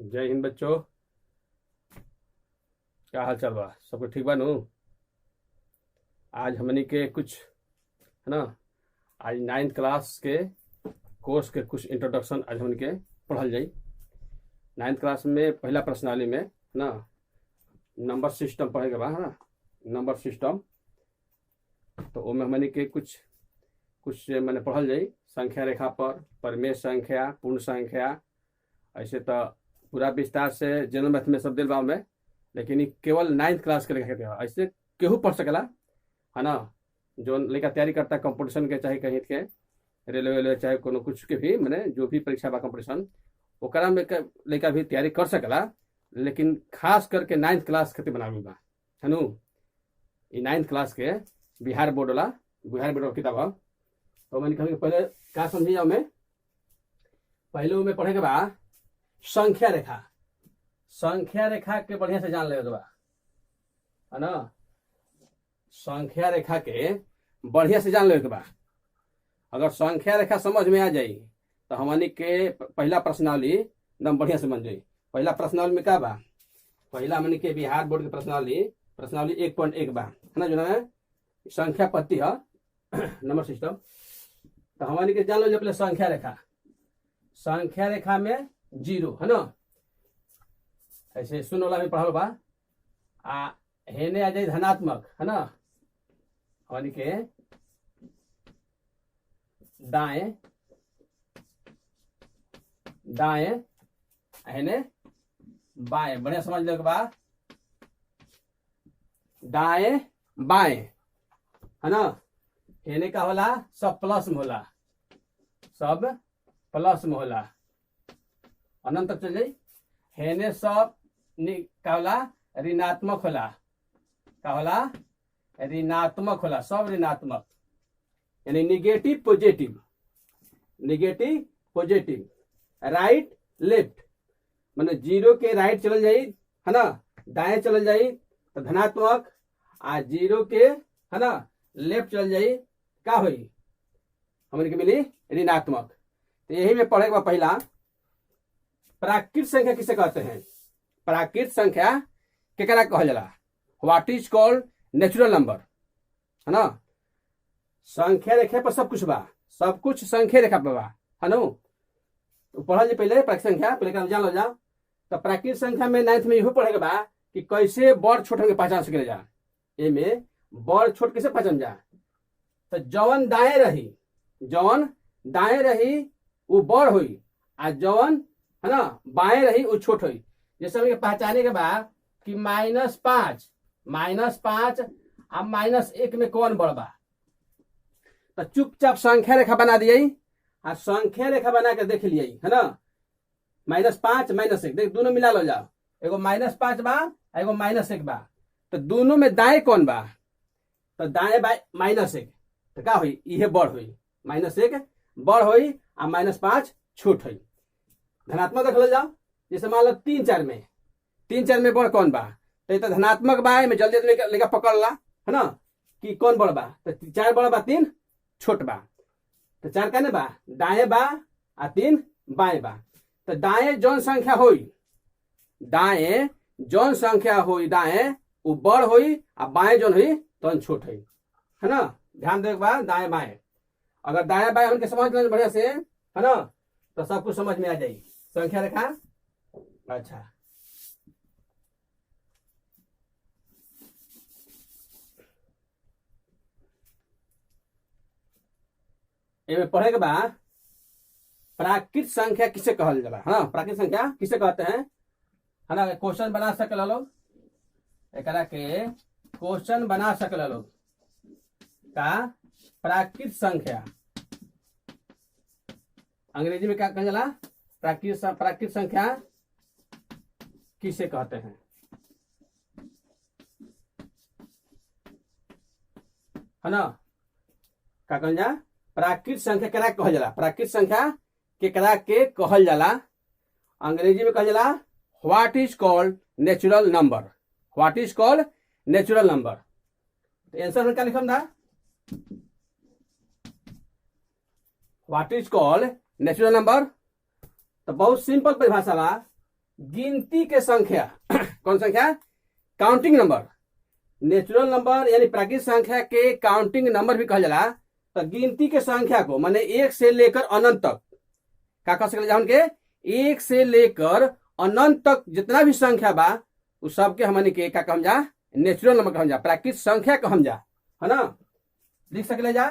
जय हिंद बच्चों। क्या हाल चाल बा? सबको ठीक बा नु? आज हमनी के कुछ है ना, आज 9th क्लास के कोर्स के कुछ इंट्रोडक्शन आज हमनी के पढ़ल जाई। 9th क्लास में पहला प्रश्नावली में ना नंबर सिस्टम पढ़े के बा, है ना, नंबर सिस्टम। तो ओमे हमनी के कुछ कुछ मैंने पढ़ल जाई। संख्या रेखा पर, परिमेय संख्या, पूर्ण संख्या, ऐसे तो पूरा विस्तार से जनरल मैथ में सब दिल बा में, लेकिन ई केवल 9th क्लास के लेके बा। ऐसे केहू पढ़ सकेला, है ना, जो लड़का तैयारी करता कंपटीशन के, चाहे कहीं के रेलवे वेलवे, चाहे कोनो कुछ के भी, मैंने जो भी परीक्षा बा कंपटीशन ओकरा में लड़का भी तैयारी कर सकेला। लेकिन खास करके 9th क्लास खातिर बनावल बा, है नु। ई 9th क्लास के बिहार बोर्ड वाला किताब है। तो मैंने कहा कि पहले क्या समझी जाओ में, पहले में पढ़े के बा संख्या रेखा। संख्या रेखा के बढ़िया से जान ले बा, है ना। संख्या रेखा के बढ़िया से जान ले के बा। अगर संख्या रेखा समझ में आ जाई तो हमनी के पहला प्रश्नावली एकदम बढ़िया से बन जाई। पहला प्रश्नावली में क्या बा? पहला हमनी के बिहार बोर्ड के प्रश्नावली 1.1 बा, है ना, जो है संख्या पत्ती है नंबर सिस्टम। तो हमनी के जान लो पहले संख्या रेखा। संख्या रेखा में 0, है ना, ऐसे सुन वाला में पढ़ल बा। आ हेने आ जाए धनात्मक, है ना, हमनी के दाएं दाएं हेने बाएं, बढ़िया समझ ले के बा। दाएं बाएं, है ना, हेने का होला सब प्लस में होला, सब प्लस में होला, अनंत तक चल जाई। हेने सब का होला ऋणात्मक होला, का होला ऋणात्मक होला, सब ऋणात्मक, यानी negative positive, negative positive, right left, मतलब 0 के राइट चल जाई, है ना, दाएं चल जाई तो धनात्मक, आ 0 के, है ना, लेफ्ट चल जाई का होई, हमने के मिली ऋणात्मक। तो यही में पढ़ेगा पहला प्राकृत संख्या किसे कहते हैं? प्राकृत संख्या केकरा कहल जाला? What is called natural number, है ना। संख्या रेखा पर सब कुछ बा, सब कुछ संख्या रेखा पर बा, है ना। तो पढ़ल जी पहले प्राकृत संख्या, पहले जान लो जा। तो प्राकृत संख्या में 9th में इहो पढ़ेगा बा कि कैसे बड़ छोट के पहचान सके जा। एमे बड़ छोट कैसे पहचान जा? तो जवन दाएं रही वो बड़ होई, आ जवन, है ना, बाएं रही वो छोट हुई। जैसे हमें पहचाने के बाद कि -5 आ -1 में कौन बड़ बा, तो चुपचाप संख्या रेखा बना दिए, आ संख्या रेखा बना के देख लिए, है ना। -5 -1 देख, दोनों मिला लो जाओ, एगो -5 बा, एगो -1 बा, तो दोनों में दाएं कौन बा? तो दाएं बा -1, तो क्या हुई, इहे बड़ हुई, -1 बड़ हुई आ -5 छोट हुई। धनात्मक देख लो जाओ, जैसे मान लो 3-4 में बड़ कौन बा? तो ये धनात्मक बा, में जल्दी लेकर पकड़ ला, है ना, कि कौन बड़ बा। तो 4 बड़ बा, 3 छोट बा। तो 4 कहने बा दाएं बा आ 3 बाएं बा। तो दाएं जौन संख्या होई, दाएं वो बड़ होई, आ बाएं जौन हुई तो छोट हुई, है ना। ध्यान दे बा, दाएं बाएं, अगर दाएं बाएं उनके समझ लें बढ़िया से, है ना, तो सब कुछ समझ में आ जाएगी संख्या रेखा। अच्छा, इनमें पढ़े के बाद प्राकृत संख्या किसे कहल जाला, है ना, प्राकृत संख्या किसे कहते हैं, है ना। क्वेश्चन बना सकला लोग, एकरा के क्वेश्चन बना सकला लोग का प्राकृत संख्या अंग्रेजी में क्या कहल जाला? प्राकृत संख्या किसे कहते हैं, है ना। क्या कहल जा? प्राकृत संख्या केकरा कहल जाला? प्राकृत संख्या केकरा के कहल जाला? अंग्रेजी में कहल जाला what is called natural number, what is called natural number. तो आंसर में क्या लिखल था? What is called natural number. तो बहुत सिंपल परिभाषा बा गिनती के संख्या कौन संख्या? Counting number. नेचुरल नंबर यानी प्राकृतिक संख्या के काउंटिंग नंबर भी कहल जाला। तो गिनती के संख्या को माने 1 से लेकर अनंत तक का कह सकल जाऊन के 1 से लेकर अनंत तक जितना भी संख्या बा उस सबके हमने के का कहम जा? नेचुरल नंबर कहम जा, प्राकृतिक संख्या कहम जा, है ना। लिख सकले जा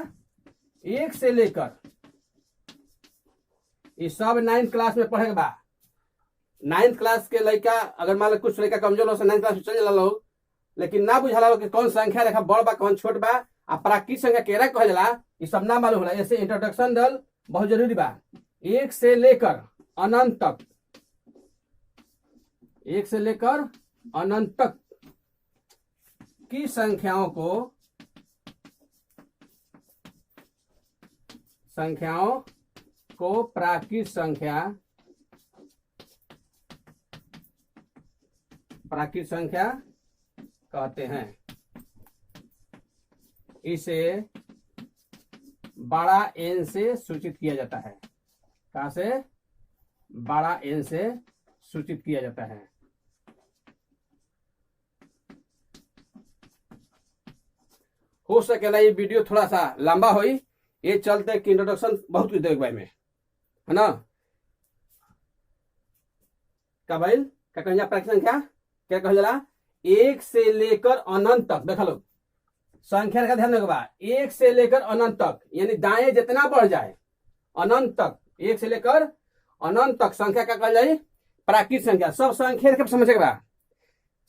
1 से लेकर, ये सब 9th क्लास में पढ़े के बा। 9th क्लास के लड़का अगर मान लो कुछ लड़का कमजोर हो 9th क्लास में चल जाला लोग, लेकिन ना बुझाला हो कि कौन संख्या रेखा बड़ बा कौन छोट बा आ प्राकृतिक संख्या केरा कहल जाला, ये सब ना मालूम होला। ऐसे इंट्रोडक्शन दल बहुत जरूरी बा। 1 से लेकर अनंत तक, 1 से लेकर अनंत तक की संख्याओं को प्राकृतिक संख्या कहते हैं। इसे बड़ा N से सूचित किया जाता है। कहां से? बड़ा N से सूचित किया जाता है। हो सकेला ये वीडियो थोड़ा सा लंबा होई, ये चलते कि इंट्रोडक्शन बहुत कुछ देख में, है ना। का भाई क्या कह जा? प्राकृतिक संख्या क्या कह जाला? 1 से लेकर अनंत तक। देखा लो संख्या का ध्यान रखबा, 1 से लेकर अनंत तक यानी दाएं जितना बढ़ जाए अनंत तक, 1 से लेकर अनंत तक संख्या का कहल जाए? प्राकृतिक संख्या। सब संख्या रेखा समझे बा,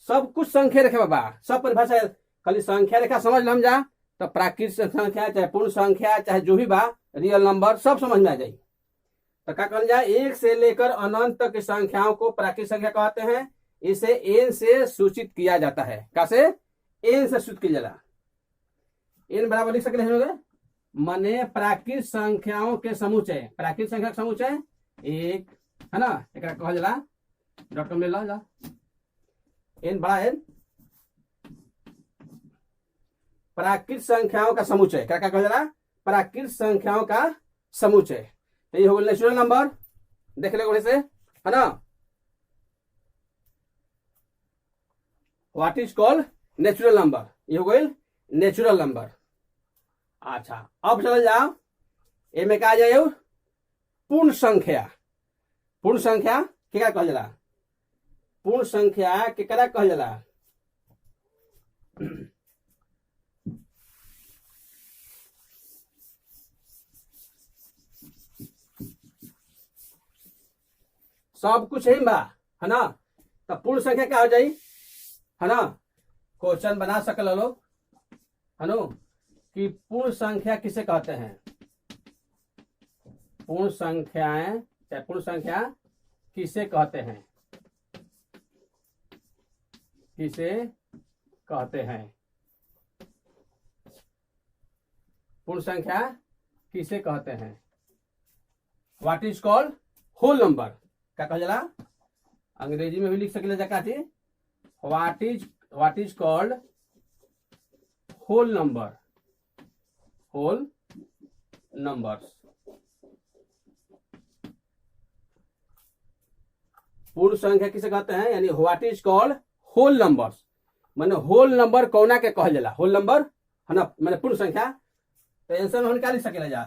सब कुछ संख्या रेखा बा, सब परिभाषा खाली संख्या रेखा समझ लम जा तो प्राकृतिक संख्या चाहे पूर्ण संख्या चाहे जो भी बा रियल नंबर सब समझ में आ जाए। तो क्या कहल जाए? 1 से लेकर अनंत तक की संख्याओं को प्राकृतिक संख्या कहते हैं। इसे N से सूचित किया जाता है। कैसे? N से सूचित किया जाला। N बराबर लिख सकते हैं माने प्राकृतिक संख्याओं के समुच्चय, प्राकृतिक संख्या के समुच्चय 1, है ना, एक कहल जाला डॉट कॉम ले ला जा। N बड़ा N प्राकृतिक संख्याओं का समुच्चय क्या कहल जाला? प्राकृतिक संख्याओं का समुच्चय। तो ये हो गया नेचुरल नंबर, देख ले से, है ना। What is called natural number, ये हो गई नेचुरल नंबर। अच्छा अब चल जाओ एमे का जाए पूर्ण संख्या। पूर्ण संख्या केकरा कहल जाला? पूर्ण संख्या केकरा कहल जाला? सब कुछ है बा, है ना। तो पूर्ण संख्या क्या हो जाए, है ना। क्वेश्चन बना सकल लोग, है ना, कि पूर्ण संख्या किसे कहते हैं? पूर्ण संख्याएं चाहे पूर्ण संख्या किसे कहते हैं? किसे कहते हैं? पूर्ण संख्या किसे कहते हैं? What is called whole number, क्या कहा जाला? अंग्रेजी में भी लिख सकले जा काची, what is called whole number, whole numbers. पूर्ण संख्या किसे कहते हैं? यानी what is called whole numbers, माने होल नंबर कौना के कहल जाला? होल नंबर, है ना, माने पूर्ण संख्या। तो आंसर में हम निकाल सकेला जा,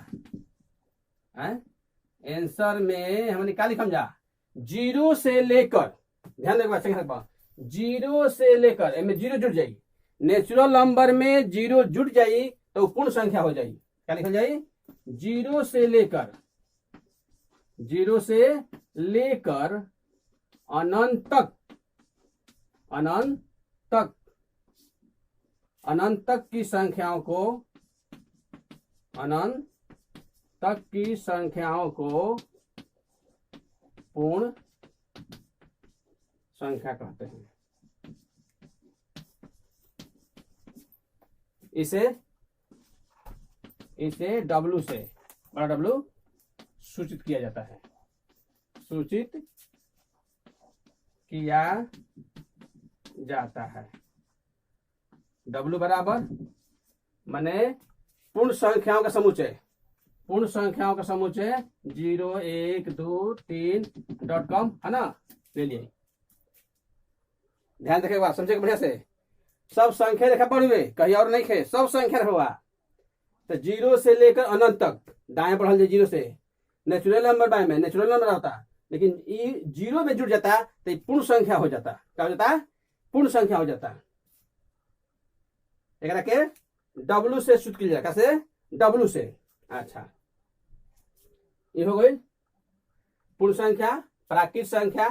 आंसर में हम निकाल लिखम जा 0 से लेकर, ध्यान रखबा संख्या रखबा, 0 से लेकर, इनमें 0 जुड़ जाई, नेचुरल नंबर में 0 जुड़ जाई तो पूर्ण संख्या हो जाई। क्या लिखल जाई? 0 से लेकर, 0 से लेकर अनंत तक, अनंत तक, अनंत तक की संख्याओं को, अनंत तक की संख्याओं को पूर्ण संख्या कहते हैं। इसे W से, बड़ा W सूचित किया जाता है, सूचित किया जाता है। W बराबर माने पूर्ण संख्याओं का समुच्चय, पूर्ण संख्याओं का समुच्चय 0 1 2 3.com, है ना, ले लिए। ध्यान रखेगा, समझेगा बढ़िया से। सब संख्या रेखा पर हुए, कहीं और नहीं खे, सब संख्या हुआ। तो 0 से लेकर अनंत तक दाएं बढ़ल जाए 0 से। नेचुरल नंबर बाएं में नेचुरल नंबर होता, लेकिन ये 0 में जुड़ जाता तो पूर्ण संख्या हो जाता। क्या हो जाता? पूर्ण संख्या हो जाता। एक के W से सूचित किया जाए, कैसे? W से। अच्छा, ये हो गई पूर्ण संख्या, प्राकृत संख्या।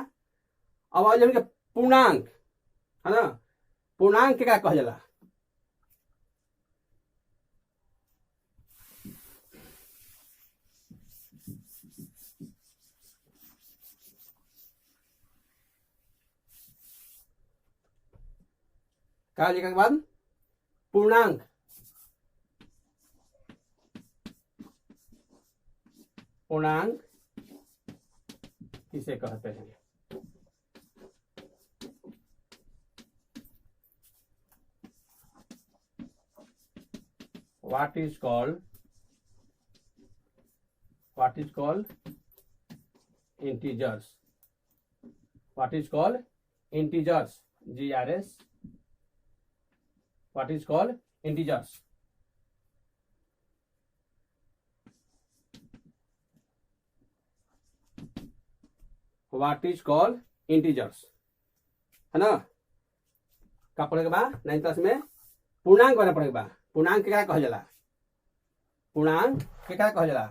अब आ जाए पूर्णांक, है ना। पूर्णांक क्या कहा जाला? कहा लिखा के बाद पूर्णांक। पूर्णांक किसे कहते हैं? what is called integers. What is called integers? GRS. What is called integers? What is called integers, है ना। क्या पढ़ेगा बा 9th क्लास में? पूर्णांक बना पड़ेगा। पूर्णांक क्या कहा जाला? पूर्णांक क्या कहा जाला?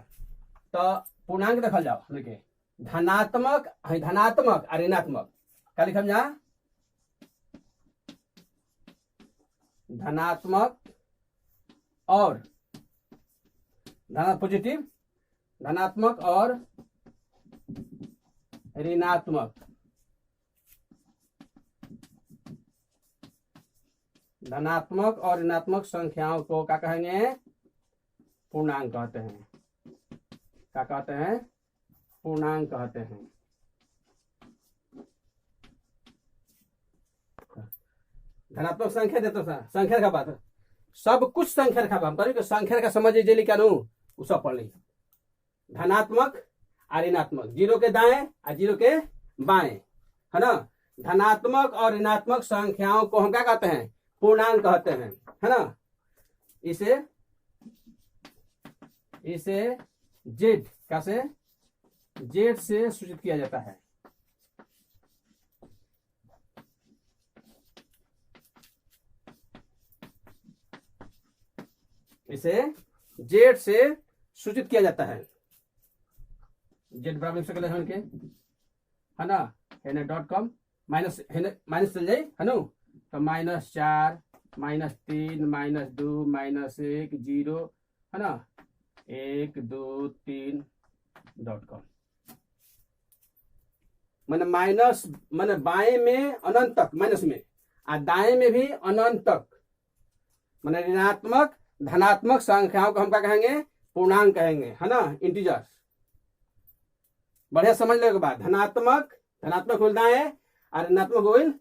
तो पूर्णांक देखल जाओ, देखिए धनात्मक धनात्मक और ऋणात्मक। क्या लिखल जा? धनात्मक और पॉजिटिव, धनात्मक और ऋणात्मक। धनात्मक और ऋणात्मक संख्याओं को क्या कहेंगे? पूर्णांक कहते हैं। क्या कहते हैं? पूर्णांक कहते हैं। धनात्मक संख्या देते संख्या का बात, सब कुछ संख्या का बात करें। संख्या का समझ लीजिए, क्या नु वो सब पढ़ ली। धनात्मक और ऋणात्मक, 0 के दाएं और 0 के बाएं, है ना। धनात्मक और ऋणात्मक संख्याओं को हम क्या कहते हैं? पूर्णांक कहते हैं, है ना। इसे जेड कैसे? जेड से सूचित किया जाता है। इसे जेड से सूचित किया जाता है। जेड बराबर लिख सकते हैं के, है ना। .com माइनस चल जाए, है ना। तो -4 -3 -2 -1 0, है ना। 1 2 3.com मैंने माइनस, मैंने बाएं में अनंत तक माइनस में, और दाएं में भी अनंत तक। मैंने ऋणात्मक धनात्मक संख्याओं को हम क्या कहेंगे? पूर्णांक कहेंगे, है ना। इंटीजर्स। बढ़िया समझ लेने के बाद धनात्मक होल दाएं और ऋणात्मक होल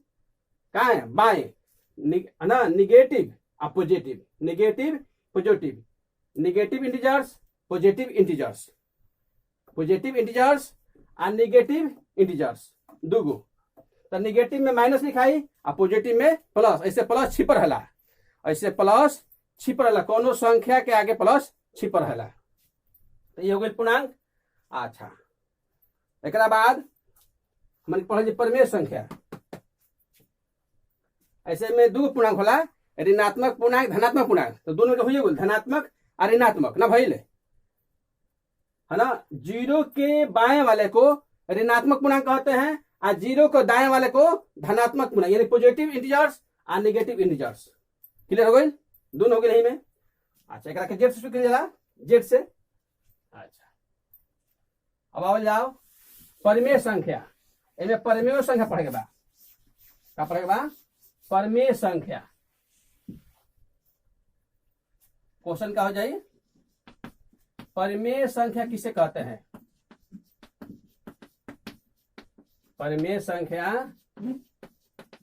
कहाँ है? बाएं, है ना। निगेटिव और positive, negative positive, negative integers, positive integers, positive integers और निगेटिव इंटीजर्स दूगो। तो निगेटिव में माइनस लिखाई और पॉजिटिव में प्लस। ऐसे प्लस छिपर हला, ऐसे प्लस छिपर हला, कोनो संख्या के आगे प्लस छिपर हला। तो ये हो गई पूर्णांक। अच्छा, एक बाद मन पढ़ परमेय संख्या। ऐसे में दो पूर्णांक होला, ऋणात्मक पूर्णांक धनात्मक पूर्णांक। तो दोनों के हो गए धनात्मक और ऋणात्मक ना भइले, है ना। 0 के बाएं वाले को ऋणात्मक पूर्णांक कहते हैं और 0 को दाएं वाले को धनात्मक पूर्णांक, यानी पॉजिटिव इंटीजर्स और नेगेटिव इंटीजर्स। क्लियर हो गई? दोनों हो गए नहीं में। अच्छा, एक जेड से शुरू किया, जेड से। अच्छा, अब आओ जाओ परमेय संख्या। इनमें परमेय संख्या पढ़ेगा बा, क्या पढ़ेगा बा? परमेय संख्या। क्वेश्चन क्या हो जाए? परमेय संख्या किसे कहते हैं? परमेय संख्या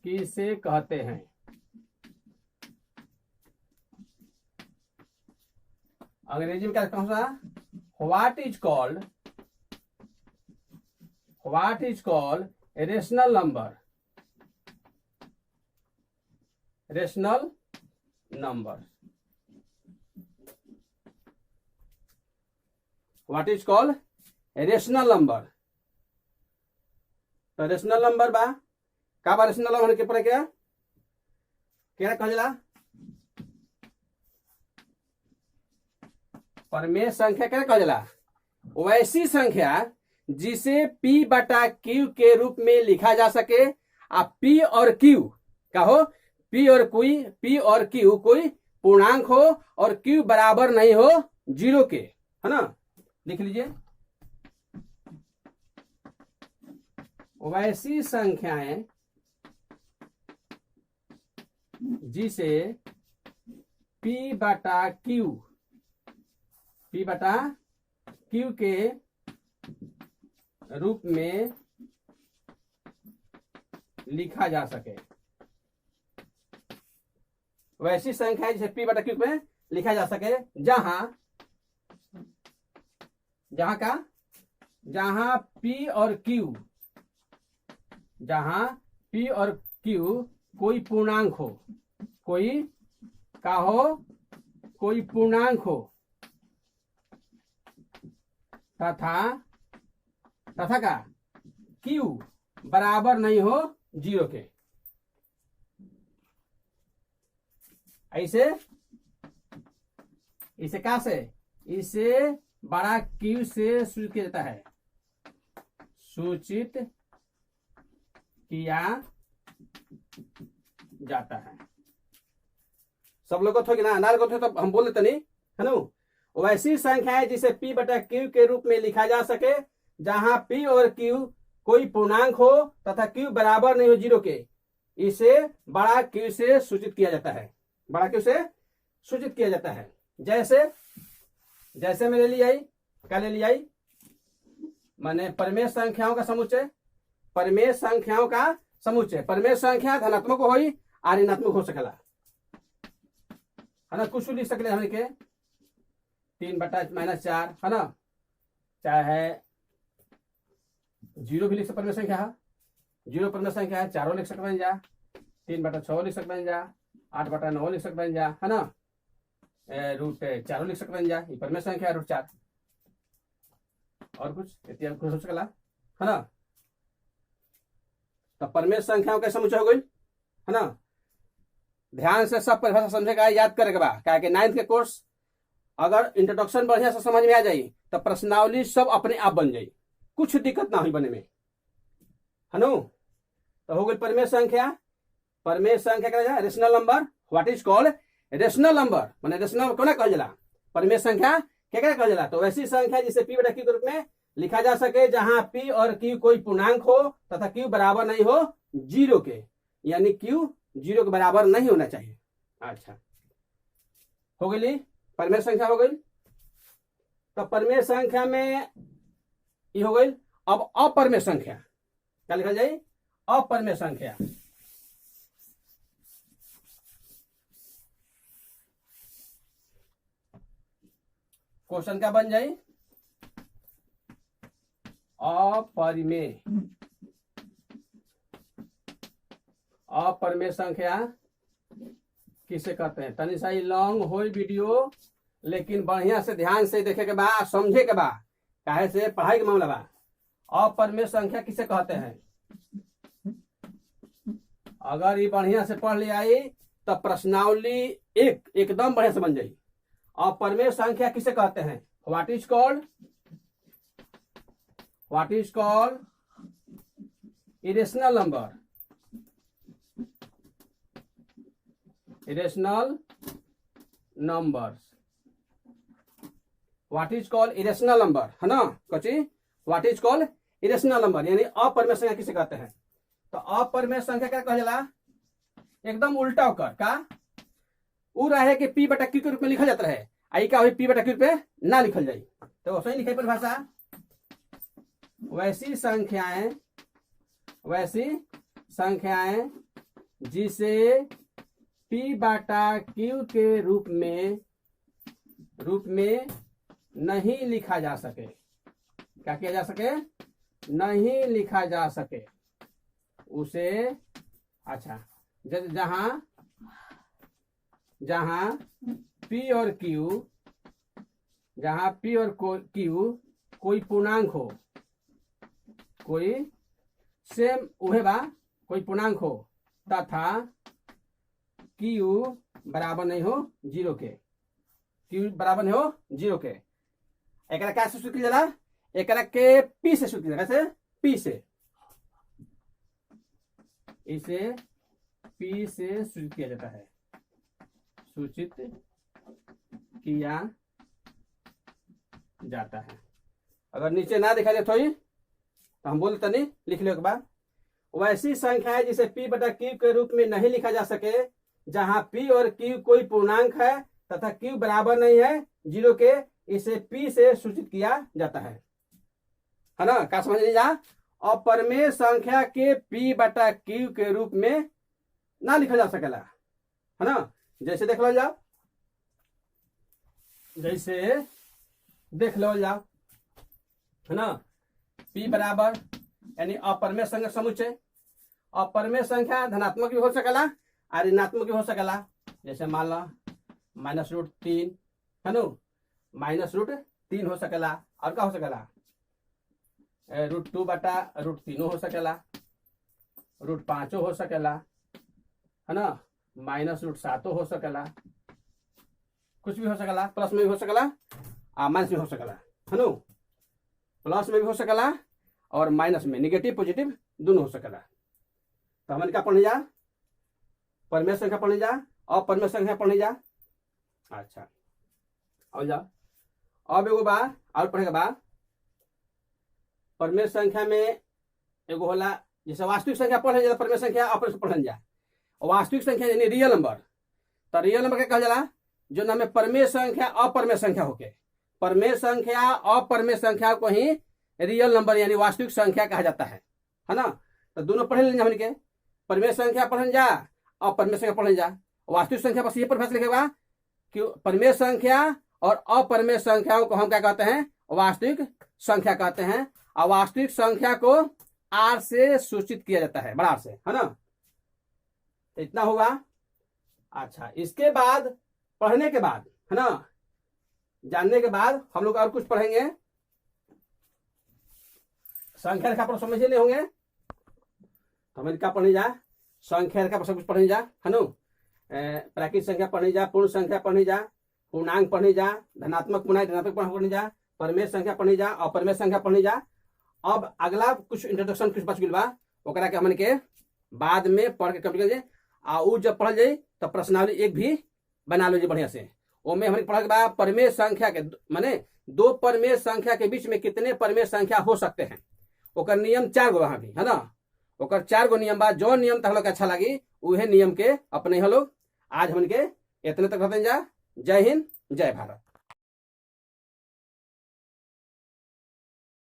किसे कहते हैं? अंग्रेजी में क्या कौन सा? What is called rational number. Rational number. What is called rational number. तो रेशनल नंबर बा का बा रेशनल नंबर के पर क्या क्या कहला परमेय संख्या क्या कहला वैसी संख्या जिसे P बटा Q के रूप में लिखा जा सके। अब P और Q क्या हो P और Q कोई पूर्णांक हो और Q बराबर नहीं हो 0 के, है ना। लिख लीजिए वैसी संख्याएं जिसे P बटा Q के रूप में लिखा जा सके। वैसी संख्या जिसे P बटा Q में लिखा जा सके जहां P और Q कोई पूर्णांक हो, कोई पूर्णांक हो तथा का Q बराबर नहीं हो 0 के। इसे क्या से इसे बड़ा Q से सूचित किया जाता है, सूचित किया जाता है। सब लोग को ना अनार को तो हम बोल देते नहीं है ना। वैसी संख्या है जिसे P बटा Q के रूप में लिखा जा सके जहां P और Q कोई पूर्णांक हो तथा Q बराबर नहीं हो 0 के। इसे बड़ा Q से सूचित किया जाता है, बड़ा Q से सूचित किया जाता है। जैसे मैं ले ली आई क्या ले ली आई माने परमेय संख्याओं का समुच्चय। परमेय संख्या धनात्मक हो और ऋणात्मक हो सकेला, है ना। कुछ लिख सकते हमने के 3 बटा -4 है ना, चाहे 0 भी लिख सकते परमेय संख्या है, 0 परमेय संख्या है। 4 लिख सकते जा, 3 बटा 6 लिख सकते जा, 8 बटा 9 लिख सकते जा, है ना। √4 लिख सकते जा, ये परमेय संख्या है √4। और कुछ हो सकेला, है ना। तो परमेय संख्याओं का समुच्चय हो गई, है ना। ध्यान से सब परिभाषा समझेगा, याद करेगा बा क्या कि 9th के कोर्स अगर इंट्रोडक्शन बढ़िया से समझ में आ जाई तो प्रश्नावली सब अपने आप बन जाई, कुछ दिक्कत ना हुई बने में, है ना। तो हो गई परमेय संख्या क्या है rational number. What is called rational number माने रेशनल कोना कहल जाला परमेय संख्या क्या कहल जाला। तो वैसी संख्या जिसे P बटा Q के रूप में लिखा जा सके जहां P और Q कोई पूर्णांक हो तथा Q बराबर नहीं हो 0 के, यानी Q 0 के बराबर नहीं होना चाहिए। अच्छा हो गई परमेय संख्या हो गई। तो परमेय संख्या में ये हो गई। अब अपरमेय संख्या क्या लिखा जाए अपरमेय संख्या। क्वेश्चन क्या बन जाए अपरमेय संख्या किसे कहते हैं। तनी सा लॉन्ग हो वीडियो लेकिन बढ़िया से ध्यान से देखे के बाद समझे के बाद काहे से पढ़ाई के मामला बा। अपरमेय संख्या किसे कहते हैं अगर ये बढ़िया से पढ़ लिया तो प्रश्नावली एकदम बढ़िया से बन जाए। अपरमेय संख्या किसे कहते हैं। What is called irrational number. Irrational numbers. What is called irrational number, है ना कची। What is called irrational number यानी अपरमेय संख्या किसे कहते हैं। तो अपरमेय संख्या क्या कहा जाला एकदम उल्टा होकर का उ रहे कि P बटा Q के रूप में लिखा जाता है। आई क्या हुई P बटा Q पे ना लिखल जाए तो वैसे ही लिखे परिभाषा। वैसी संख्याएं जिसे P बटा Q के रूप में नहीं लिखा जा सके। क्या किया जा सके नहीं लिखा जा सके उसे। अच्छा जहां जहां P और Q कोई पूर्णांक हो, कोई सेम उहे बा कोई पूर्णांक हो तथा Q बराबर नहीं हो जीरो के, Q बराबर नहीं हो जीरो के। एकरा क्या सूचित किया जाला? एकरा के P से सूचित किया, कैसे? P से, इसे P से सूचित किया जाता है, सूचित किया जाता है। अगर नीचे ना दिखा दे तो हम बोलते नहीं, लिख लो एक बार। वैसी संख्या है जिसे P बटा Q के रूप में नहीं लिखा जा सके, जहां P और Q कोई पूर्णांक है तथा Q बराबर नहीं है जीरो के, इसे P से सूचित किया जाता है ना? क्या समझ लीजिए? अपरिमेय संख्या के P बटा Q के रूप में ना लिखा जा सकेला, है ना? जैसे देख लो जाओ, जैसे देख लो जाओ, है ना? P बराबर यानी अपरिमेय संख्या समुच्चय। अपरिमेय संख्या धनात्मक भी हो सकेला और ऋणात्मक भी हो सकेला। जैसे मान लो -√3, है ना? -√3 हो सकेला। और क्या हो सकेला? √2 बटा √3 हो सकेला, √5 हो सकेला, है ना? -√7 हो सकेला, कुछ भी हो सकेला। प्लस में भी हो सकेला और माइनस में हो सकेला, है ना? प्लस में भी हो सकेला और माइनस में, निगेटिव पॉजिटिव दोनों हो सकेला। तो हमने क्या पढ़ने जा? परिमेय संख्या पढ़ने जा, अपरिमेय संख्या पढ़ने जा। अच्छा, और जा अब एगो बा और पढ़ेगा बा। परिमेय संख्या में एगो होला, जैसे वास्तविक संख्या पढ़े जा, परिमेय संख्या अपरिमेय पढ़ने जा। वास्तविक संख्या यानी रियल नंबर, तो रियल नंबर क्या कहल जाला? जो नाम में परिमेय संख्या अपरिमेय संख्या होके, परिमेय संख्या अपरिमेय संख्या को ही रियल नंबर यानी वास्तविक संख्या कहा जाता है ना? तो दोनों पढ़े लेंगे हमने के, परिमेय संख्या पढ़ने जा, अपरिमेय संख्या पढ़ने जा। वास्तविक संख्या बस ये पर फैसला लिखेगा कि परिमेय संख्या और अपरिमेय संख्याओं को हम क्या कहते हैं? वास्तविक संख्या कहते हैं। और वास्तविक संख्या को R से सूचित किया जाता है, बड़ा R से, है ना? इतना होगा। अच्छा, इसके बाद पढ़ने के बाद, है ना, जानने के बाद हम लोग और कुछ पढ़ेंगे। संख्या रेखा पर समझे नहीं होंगे तो हमें क्या पढ़ने जा? संख्या रेखा पर सब कुछ पढ़ने जा, है ना? प्राकृतिक संख्या पढ़ने जा, पूर्ण संख्या पढ़ने जा, पूर्णांक पढ़ने जा, धनात्मक पूर्णांक ऋणात्मक पूर्णांक पढ़ने जा, परिमेय संख्या पढ़ने जा, अपरिमेय संख्या पढ़ने जा। अब अगला कुछ इंट्रोडक्शन कुछ बच गया बा, ओकरा के हमन के बाद में पढ़ के कंप्लीट कर जाए। आ जब पढ़ जाए तो प्रश्नावली एक भी बना लो जी बढ़िया से। ओमे हमने पढ़ा के बाद परिमेय संख्या के माने दो परिमेय संख्या के बीच में कितने परिमेय संख्या हो सकते हैं, ओकर नियम 4 गो वहां भी, है ना? ओकर 4 गो नियम बा। जो नियम तक अच्छा लगी उहे नियम के अपने हम लोग आज हमन के इतने तक रहते जा। जय हिंद, जय भारत।